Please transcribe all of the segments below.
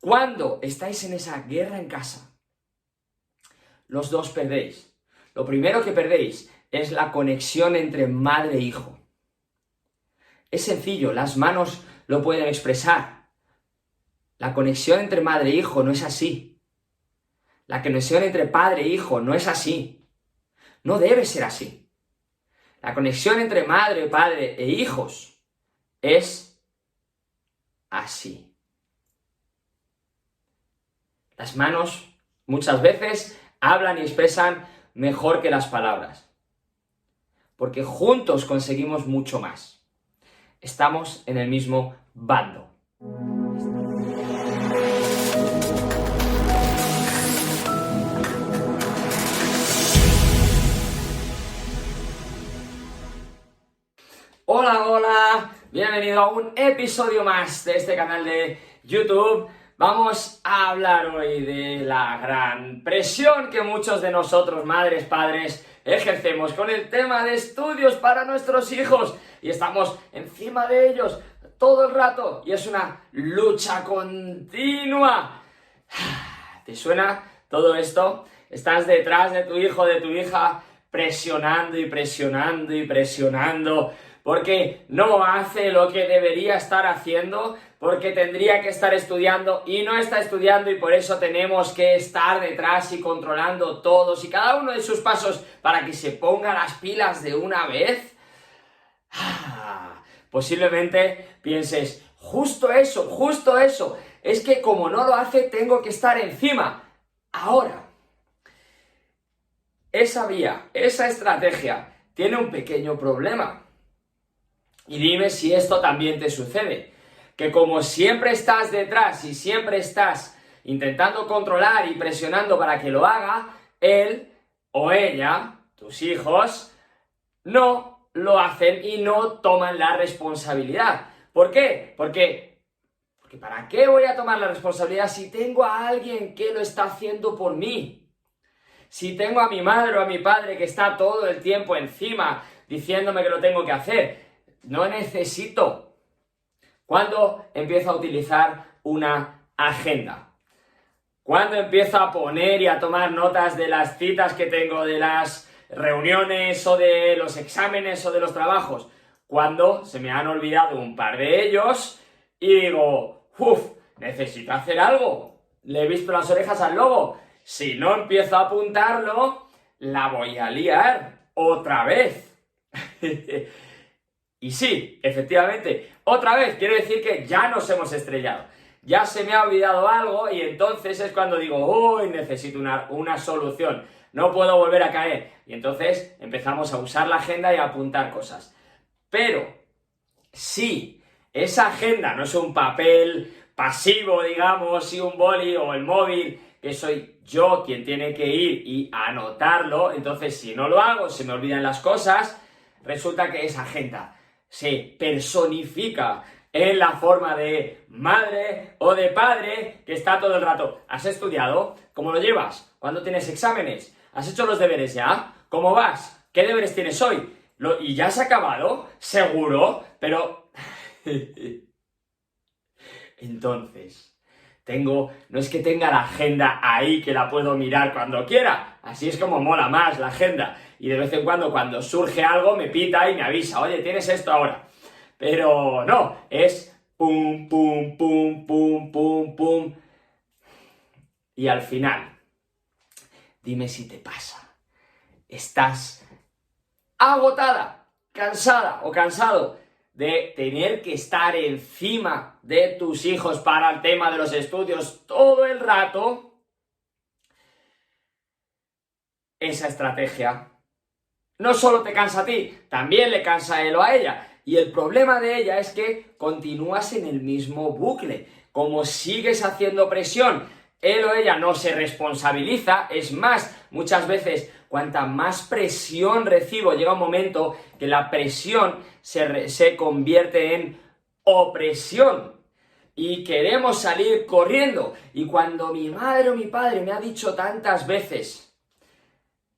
Cuando estáis en esa guerra en casa, los dos perdéis. Lo primero que perdéis es la conexión entre madre e hijo. Es sencillo, las manos lo pueden expresar. La conexión entre madre e hijo no es así. La conexión entre padre e hijo no es así. No debe ser así. La conexión entre madre, padre e hijos es así. Las manos muchas veces hablan y expresan mejor que las palabras, porque juntos conseguimos mucho más. Estamos en el mismo bando. Hola, hola, bienvenido a un episodio más de este canal de YouTube. Vamos a hablar hoy de la gran presión que muchos de nosotros, madres, padres, ejercemos con el tema de estudios para nuestros hijos y estamos encima de ellos todo el rato y es una lucha continua. ¿Te suena todo esto? Estás detrás de tu hijo, de tu hija, presionando y presionando y presionando porque no hace lo que debería estar haciendo, porque tendría que estar estudiando y no está estudiando y por eso tenemos que estar detrás y controlando todos y cada uno de sus pasos para que se ponga las pilas de una vez. Posiblemente pienses, justo eso, es que como no lo hace tengo que estar encima. Ahora, esa vía, esa estrategia tiene un pequeño problema. Y dime si esto también te sucede, que como siempre estás detrás y siempre estás intentando controlar y presionando para que lo haga, él o ella, tus hijos, no lo hacen y no toman la responsabilidad. ¿Por qué? Porque ¿para qué voy a tomar la responsabilidad si tengo a alguien que lo está haciendo por mí? Si tengo a mi madre o a mi padre que está todo el tiempo encima diciéndome que lo tengo que hacer, no necesito. ¿Cuándo empiezo a utilizar una agenda? ¿Cuándo empiezo a poner y a tomar notas de las citas que tengo, de las reuniones o de los exámenes o de los trabajos? Cuando se me han olvidado un par de ellos y digo, necesito hacer algo. Le he visto las orejas al lobo. Si no empiezo a apuntarlo, la voy a liar otra vez. Y sí, efectivamente, otra vez quiere decir que ya nos hemos estrellado. Ya se me ha olvidado algo y entonces es cuando digo, necesito una solución. No puedo volver a caer. Y entonces empezamos a usar la agenda y a apuntar cosas. Pero, si esa agenda no es un papel pasivo, digamos, y un boli o el móvil, que soy yo quien tiene que ir y anotarlo, entonces si no lo hago, se me olvidan las cosas, resulta que esa agenda se personifica en la forma de madre o de padre que está todo el rato. ¿Has estudiado? ¿Cómo lo llevas? ¿Cuándo tienes exámenes? ¿Has hecho los deberes ya? ¿Cómo vas? ¿Qué deberes tienes hoy? ¿Y ya has acabado? ¿Seguro? Pero... Entonces, no es que tenga la agenda ahí que la puedo mirar cuando quiera, así es como mola más la agenda, y de vez en cuando surge algo me pita y me avisa, oye, tienes esto ahora, pero no, es pum, pum, pum, pum, pum, pum, y al final, dime si te pasa, estás agotada, cansada o cansado de tener que estar encima de tus hijos para el tema de los estudios todo el rato. Esa estrategia no solo te cansa a ti, también le cansa a él o a ella. Y el problema de ella es que continúas en el mismo bucle. Como sigues haciendo presión, él o ella no se responsabiliza. Es más, muchas veces, cuanta más presión recibo, llega un momento que la presión se convierte en opresión. Y queremos salir corriendo. Y cuando mi madre o mi padre me ha dicho tantas veces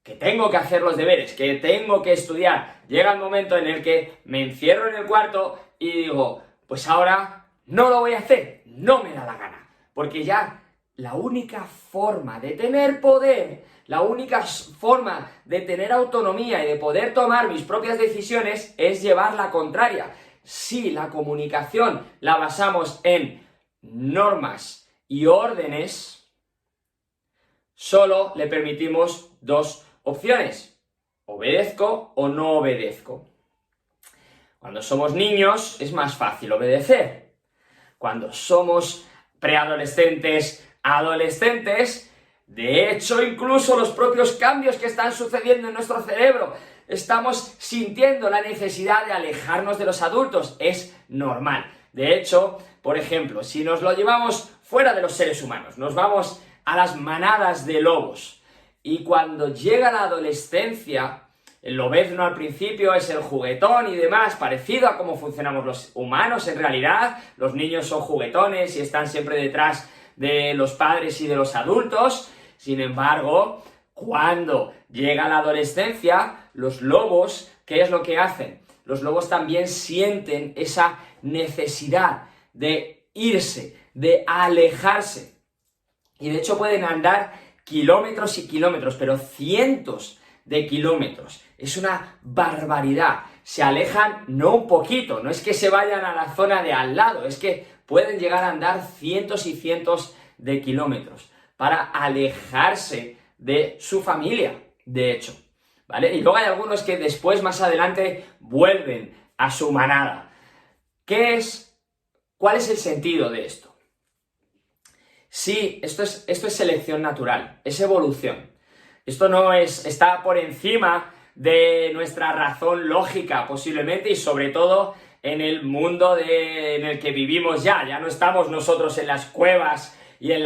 que tengo que hacer los deberes, que tengo que estudiar, llega el momento en el que me encierro en el cuarto y digo, pues ahora no lo voy a hacer, no me da la gana. porque ya la única forma de tener poder, la única forma de tener autonomía y de poder tomar mis propias decisiones es llevar la contraria. Si la comunicación la basamos en normas y órdenes, solo le permitimos dos opciones: obedezco o no obedezco. Cuando somos niños es más fácil obedecer. Cuando somos preadolescentes, adolescentes, de hecho, incluso los propios cambios que están sucediendo en nuestro cerebro, estamos sintiendo la necesidad de alejarnos de los adultos. Es normal. De hecho, por ejemplo, si nos lo llevamos fuera de los seres humanos, nos vamos a las manadas de lobos, y cuando llega la adolescencia, el lobezno al principio es el juguetón y demás, parecido a cómo funcionamos los humanos en realidad. Los niños son juguetones y están siempre detrás de los padres y de los adultos. Sin embargo, cuando llega la adolescencia, los lobos, ¿qué es lo que hacen? Los lobos también sienten esa necesidad de irse, de alejarse. Y de hecho pueden andar kilómetros y kilómetros, pero cientos de kilómetros. Es una barbaridad. Se alejan no un poquito, no es que se vayan a la zona de al lado, es que pueden llegar a andar cientos y cientos de kilómetros para alejarse de su familia, de hecho, ¿vale? Y luego hay algunos que después, más adelante, vuelven a su manada. ¿Cuál es el sentido de esto? Sí, esto es selección natural, es evolución. Esto no está por encima de nuestra razón lógica, posiblemente, y sobre todo en el mundo en el que vivimos ya no estamos nosotros en las cuevas y en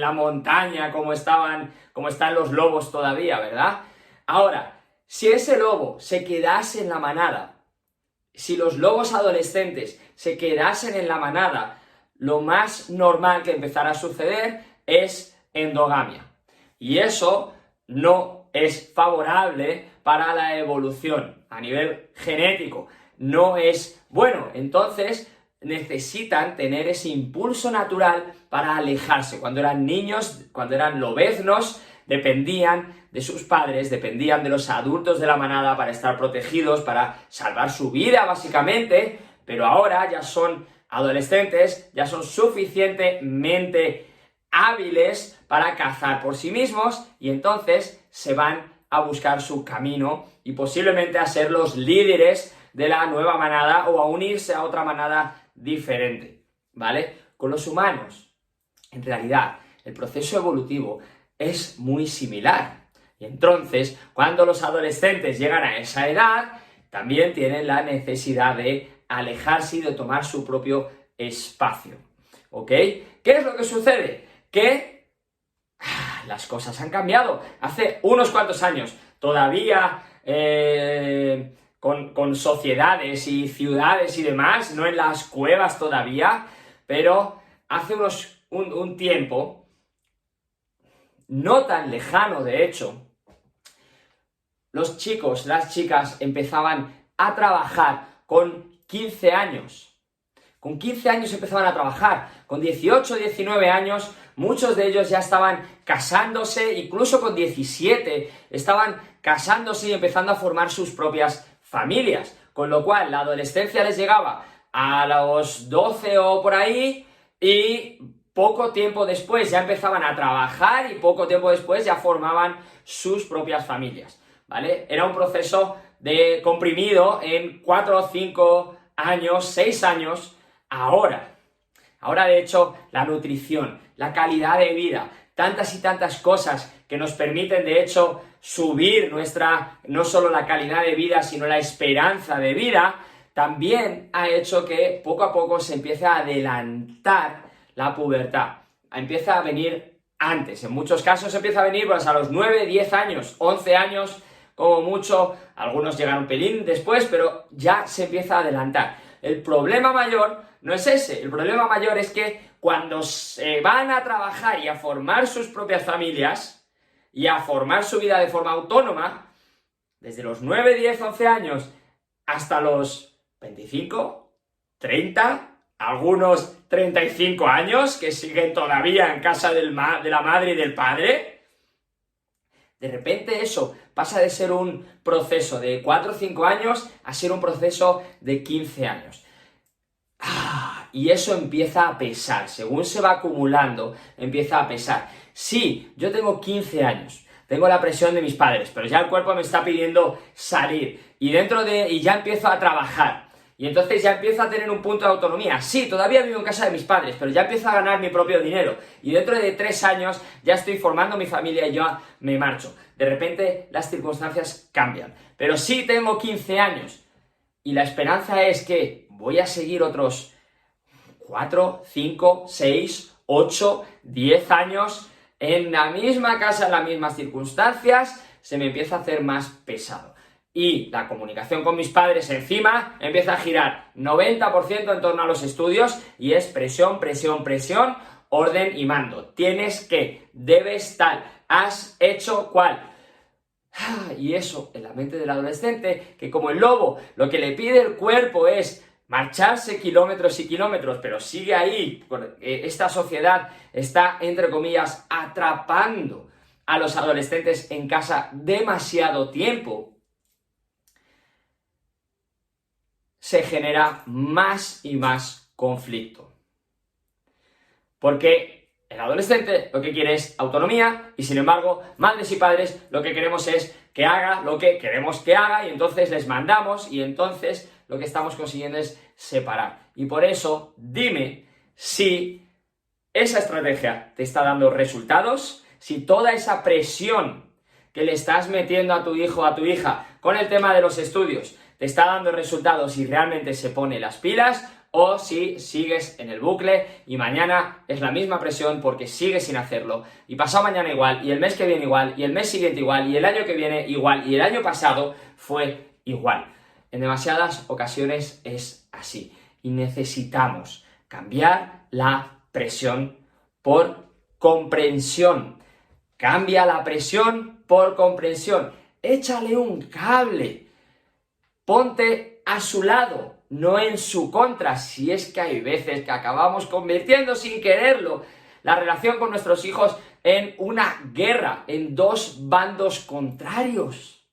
la montaña como están los lobos todavía, ¿verdad? Ahora, si ese lobo se quedase en la manada, si los lobos adolescentes se quedasen en la manada, lo más normal que empezara a suceder es endogamia. Y eso no es favorable para la evolución a nivel genético. No es bueno. Entonces necesitan tener ese impulso natural para alejarse. Cuando eran niños, cuando eran lobeznos, dependían de sus padres, dependían de los adultos de la manada para estar protegidos, para salvar su vida básicamente, pero ahora ya son adolescentes, ya son suficientemente hábiles para cazar por sí mismos y entonces se van a buscar su camino y posiblemente a ser los líderes de la nueva manada o a unirse a otra manada diferente, ¿vale? Con los humanos, en realidad, el proceso evolutivo es muy similar. Y entonces, cuando los adolescentes llegan a esa edad, también tienen la necesidad de alejarse y de tomar su propio espacio, ¿ok? ¿Qué es lo que sucede? Que las cosas han cambiado. Hace unos cuantos años, todavía con sociedades y ciudades y demás, no en las cuevas todavía, pero hace un tiempo, no tan lejano de hecho, los chicos, las chicas empezaban a trabajar con 15 años. Con 15 años empezaban a trabajar, con 18, 19 años, muchos de ellos ya estaban casándose, incluso con 17, estaban casándose y empezando a formar sus propias familias, con lo cual la adolescencia les llegaba a los 12 o por ahí, y poco tiempo después ya empezaban a trabajar y poco tiempo después ya formaban sus propias familias, ¿vale? Era un proceso comprimido en 4, 5 años, 6 años. Ahora de hecho la nutrición, la calidad de vida, tantas y tantas cosas que nos permiten de hecho subir no solo la calidad de vida, sino la esperanza de vida, también ha hecho que poco a poco se empiece a adelantar la pubertad. Empieza a venir antes, en muchos casos empieza a venir pues a los 9, 10 años, 11 años, como mucho, algunos llegan un pelín después, pero ya se empieza a adelantar. El problema mayor no es ese, el problema mayor es que cuando se van a trabajar y a formar sus propias familias y a formar su vida de forma autónoma, desde los 9, 10, 11 años hasta los 25, 30, algunos 35 años que siguen todavía en casa de la madre y del padre. De repente eso pasa de ser un proceso de 4 o 5 años a ser un proceso de 15 años. Y eso empieza a pesar, según se va acumulando, empieza a pesar. Sí, yo tengo 15 años, tengo la presión de mis padres, pero ya el cuerpo me está pidiendo salir y ya empiezo a trabajar. Y entonces ya empiezo a tener un punto de autonomía. Sí, todavía vivo en casa de mis padres, pero ya empiezo a ganar mi propio dinero. Y dentro de 3 años ya estoy formando mi familia y ya me marcho. De repente las circunstancias cambian. Pero sí tengo 15 años. Y la esperanza es que voy a seguir otros 4, 5, 6, 8, 10 años en la misma casa, en las mismas circunstancias. Se me empieza a hacer más pesado. Y la comunicación con mis padres encima empieza a girar 90% en torno a los estudios y es presión, presión, presión, orden y mando. Tienes que, debes tal, has hecho cual. Y eso en la mente del adolescente, que como el lobo, lo que le pide el cuerpo es marcharse kilómetros y kilómetros, pero sigue ahí, esta sociedad está, entre comillas, atrapando a los adolescentes en casa demasiado tiempo. Se genera más y más conflicto. Porque el adolescente lo que quiere es autonomía y sin embargo, madres y padres lo que queremos es que haga lo que queremos que haga y entonces les mandamos y entonces lo que estamos consiguiendo es separar. Y por eso, dime si esa estrategia te está dando resultados, si toda esa presión que le estás metiendo a tu hijo o a tu hija con el tema de los estudios te está dando resultados y realmente se pone las pilas, o si sigues en el bucle y mañana es la misma presión porque sigues sin hacerlo, y pasado mañana igual, y el mes que viene igual, y el mes siguiente igual, y el año que viene igual, y el año pasado fue igual. En demasiadas ocasiones es así, y necesitamos cambiar la presión por comprensión. Cambia la presión por comprensión. Échale un cable. Ponte a su lado, no en su contra, si es que hay veces que acabamos convirtiendo sin quererlo la relación con nuestros hijos en una guerra, en dos bandos contrarios.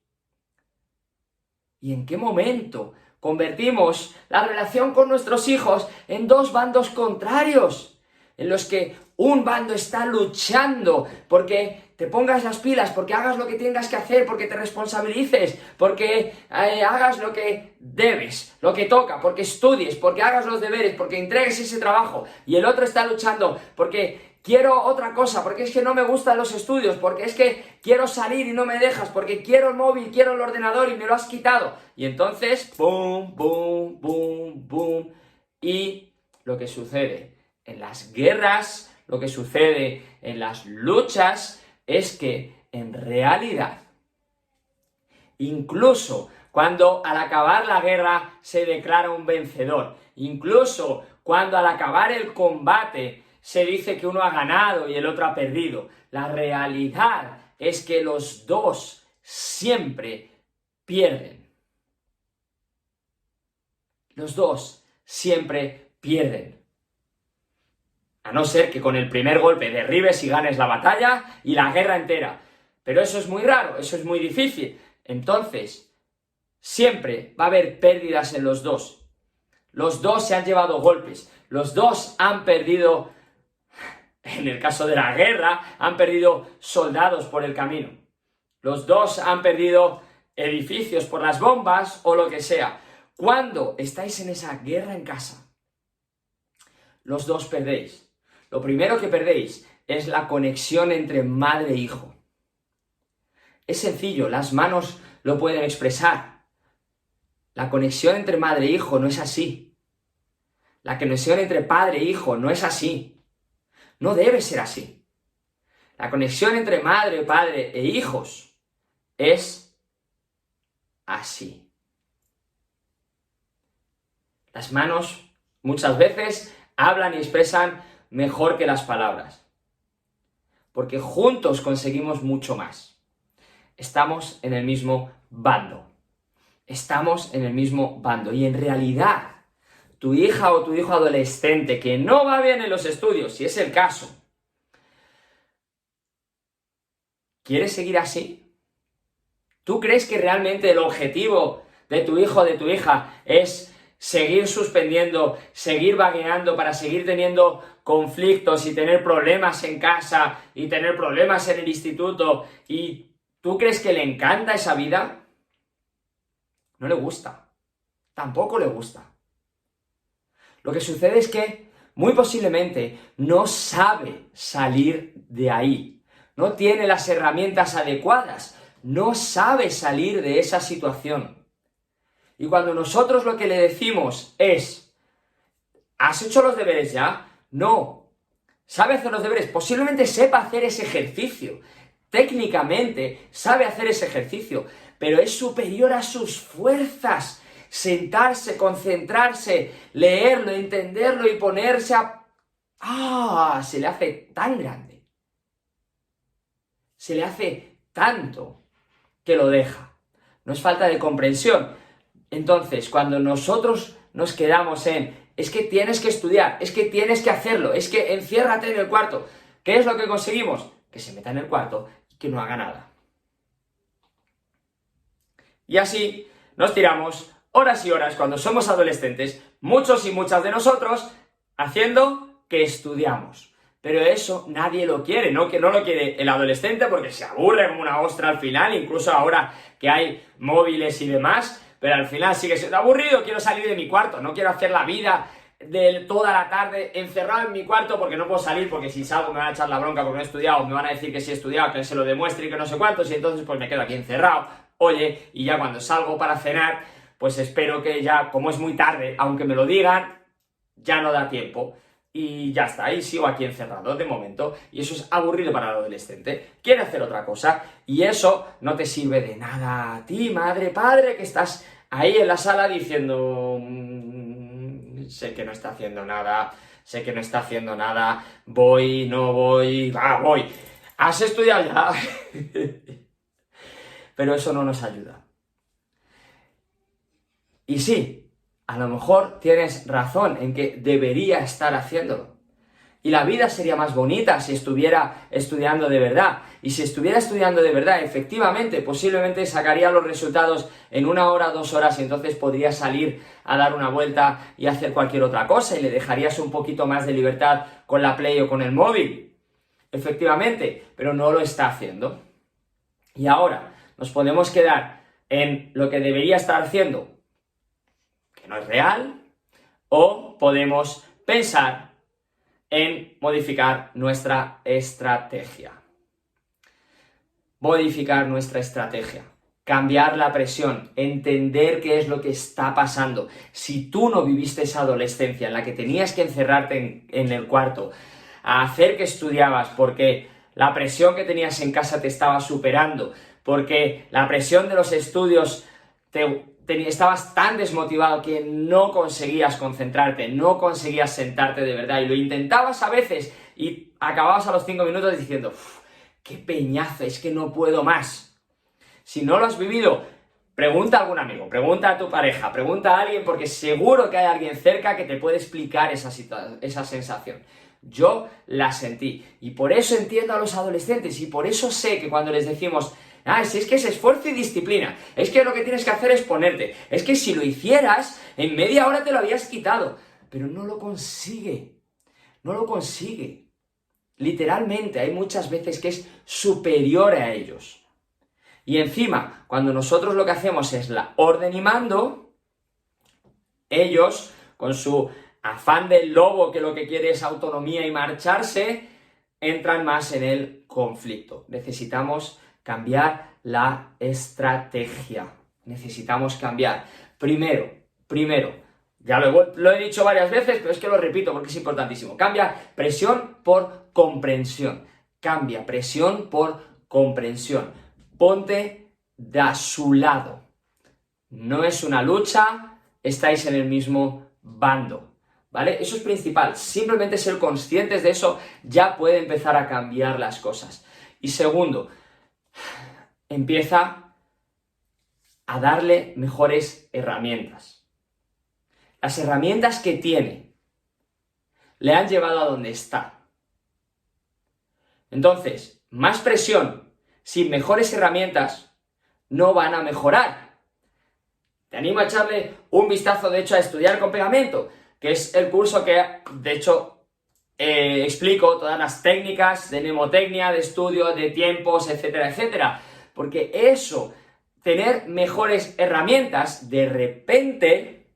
¿Y en qué momento convertimos la relación con nuestros hijos en dos bandos contrarios? En los que un bando está luchando porque te pongas las pilas, porque hagas lo que tengas que hacer, porque te responsabilices, porque hagas lo que debes, lo que toca, porque estudies, porque hagas los deberes, porque entregues ese trabajo. Y el otro está luchando porque quiero otra cosa, porque es que no me gustan los estudios, porque es que quiero salir y no me dejas, porque quiero el móvil, quiero el ordenador y me lo has quitado. Y entonces, boom, boom, boom, boom. Y lo que sucede en las guerras, lo que sucede en las luchas, es que en realidad, incluso cuando al acabar la guerra se declara un vencedor, incluso cuando al acabar el combate se dice que uno ha ganado y el otro ha perdido, la realidad es que los dos siempre pierden. Los dos siempre pierden. A no ser que con el primer golpe derribes y ganes la batalla y la guerra entera. Pero eso es muy raro, eso es muy difícil. Entonces, siempre va a haber pérdidas en los dos. Los dos se han llevado golpes. Los dos han perdido, en el caso de la guerra, han perdido soldados por el camino. Los dos han perdido edificios por las bombas o lo que sea. Cuando estáis en esa guerra en casa, los dos perdéis. Lo primero que perdéis es la conexión entre madre e hijo. Es sencillo, las manos lo pueden expresar. La conexión entre madre e hijo no es así. La conexión entre padre e hijo no es así. No debe ser así. La conexión entre madre, padre e hijos es así. Las manos muchas veces hablan y expresan mejor que las palabras, porque juntos conseguimos mucho más. Estamos en el mismo bando. Estamos en el mismo bando y en realidad tu hija o tu hijo adolescente que no va bien en los estudios, si es el caso, ¿quieres seguir así? ¿Tú crees que realmente el objetivo de tu hijo o de tu hija es seguir suspendiendo, seguir vagueando para seguir teniendo conflictos y tener problemas en casa y tener problemas en el instituto? ¿Y tú crees que le encanta esa vida? No le gusta. Tampoco le gusta. Lo que sucede es que muy posiblemente no sabe salir de ahí. No tiene las herramientas adecuadas. No sabe salir de esa situación. Y cuando nosotros lo que le decimos es, ¿has hecho los deberes ya? No. ¿Sabe hacer los deberes? Posiblemente sepa hacer ese ejercicio. Técnicamente sabe hacer ese ejercicio, pero es superior a sus fuerzas. Sentarse, concentrarse, leerlo, entenderlo y ponerse a... ¡Ah! Se le hace tan grande. Se le hace tanto que lo deja. No es falta de comprensión. Entonces, cuando nosotros nos quedamos en, es que tienes que estudiar, es que tienes que hacerlo, es que enciérrate en el cuarto, ¿qué es lo que conseguimos? Que se meta en el cuarto y que no haga nada. Y así nos tiramos horas y horas cuando somos adolescentes, muchos y muchas de nosotros, haciendo que estudiamos. Pero eso nadie lo quiere, ¿no? Que no lo quiere el adolescente porque se aburre como una ostra al final, incluso ahora que hay móviles y demás, pero al final sigue siendo aburrido, quiero salir de mi cuarto, no quiero hacer la vida de toda la tarde encerrado en mi cuarto porque no puedo salir, porque si salgo me van a echar la bronca porque no he estudiado, me van a decir que sí he estudiado, que se lo demuestre y que no sé cuántos, y entonces pues me quedo aquí encerrado. Oye, y ya cuando salgo para cenar, pues espero que ya, como es muy tarde, aunque me lo digan, ya no da tiempo. Y ya está, y sigo aquí encerrado de momento, y eso es aburrido para el adolescente. Quiere hacer otra cosa, y eso no te sirve de nada a ti, madre, padre, que estás ahí en la sala diciendo... sé que no está haciendo nada, sé que no está haciendo nada, voy, no voy, va, voy. ¿Has estudiado ya? Pero eso no nos ayuda. Y sí, a lo mejor tienes razón en que debería estar haciéndolo. Y la vida sería más bonita si estuviera estudiando de verdad. Y si estuviera estudiando de verdad, efectivamente, posiblemente sacaría los resultados en 1 hora, 2 horas, y entonces podría salir a dar una vuelta y hacer cualquier otra cosa, y le dejarías un poquito más de libertad con la Play o con el móvil. Efectivamente, pero no lo está haciendo. Y ahora nos podemos quedar en lo que debería estar haciendo, que no es real, o podemos pensar en modificar nuestra estrategia. Modificar nuestra estrategia. Cambiar la presión. Entender qué es lo que está pasando. Si tú no viviste esa adolescencia en la que tenías que encerrarte en el cuarto, a hacer que estudiabas porque la presión que tenías en casa te estaba superando, porque la presión de los estudios estabas tan desmotivado que no conseguías concentrarte, no conseguías sentarte de verdad, y lo intentabas a veces y acababas a los 5 minutos diciendo, qué peñazo, es que no puedo más. Si no lo has vivido, pregunta a algún amigo, pregunta a tu pareja, pregunta a alguien, porque seguro que hay alguien cerca que te puede explicar esa sensación. Yo la sentí, y por eso entiendo a los adolescentes, y por eso sé que cuando les decimos, si es que es esfuerzo y disciplina, es que lo que tienes que hacer es ponerte, es que si lo hicieras, en media hora te lo habías quitado, pero no lo consigue, no lo consigue. Literalmente, hay muchas veces que es superior a ellos. Y encima, cuando nosotros lo que hacemos es la orden y mando, ellos, con su afán del lobo que lo que quiere es autonomía y marcharse, entran más en el conflicto. Necesitamos cambiar la estrategia. Necesitamos cambiar. Primero, ya lo he dicho varias veces, pero es que lo repito porque es importantísimo. Cambia presión por comprensión. Cambia presión por comprensión. Ponte de su lado. No es una lucha, estáis en el mismo bando, ¿vale? Eso es principal. Simplemente ser conscientes de eso ya puede empezar a cambiar las cosas. Y segundo, empieza a darle mejores herramientas. Las herramientas que tiene le han llevado a donde está. Entonces, más presión sin mejores herramientas no van a mejorar. Te animo a echarle un vistazo, de hecho, a Estudiar con Pegamento, que es el curso que, de hecho, explico todas las técnicas de mnemotecnia, de estudio, de tiempos, etcétera, etcétera. Porque eso, tener mejores herramientas, de repente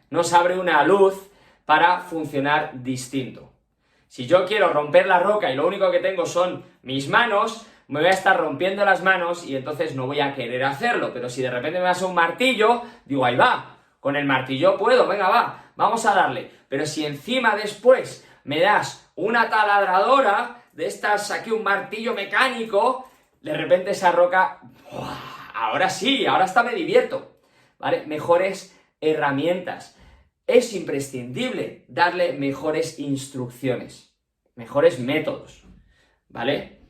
nos abre una luz para funcionar distinto. Si yo quiero romper la roca y lo único que tengo son mis manos, me voy a estar rompiendo las manos y entonces no voy a querer hacerlo. Pero si de repente me das un martillo, digo, ahí va, con el martillo puedo, venga va, vamos a darle. Pero si encima después me das una taladradora, de estas, aquí un martillo mecánico, de repente esa roca, ¡buah! Ahora sí, ahora hasta me divierto, ¿vale? Mejores herramientas. Es imprescindible darle mejores instrucciones, mejores métodos, ¿vale?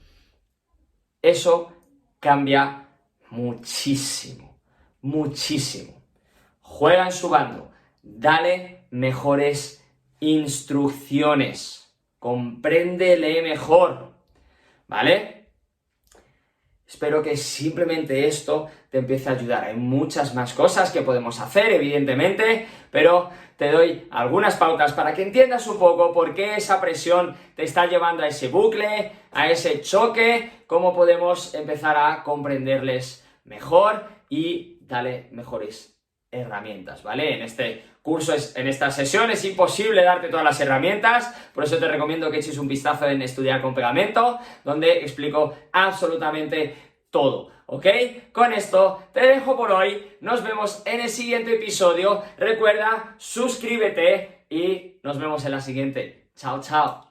Eso cambia muchísimo, muchísimo. Juega en su bando, dale mejores instrucciones, compréndele mejor, ¿vale? Espero que simplemente esto te empiece a ayudar. Hay muchas más cosas que podemos hacer, evidentemente, pero te doy algunas pautas para que entiendas un poco por qué esa presión te está llevando a ese bucle, a ese choque, cómo podemos empezar a comprenderles mejor y darle mejores herramientas, ¿vale? En este curso, en esta sesión es imposible darte todas las herramientas, por eso te recomiendo que eches un vistazo en Estudiar con Pegamento, donde explico absolutamente todo, ¿ok? Con esto te dejo por hoy, nos vemos en el siguiente episodio, recuerda, suscríbete y nos vemos en la siguiente. Chao, chao.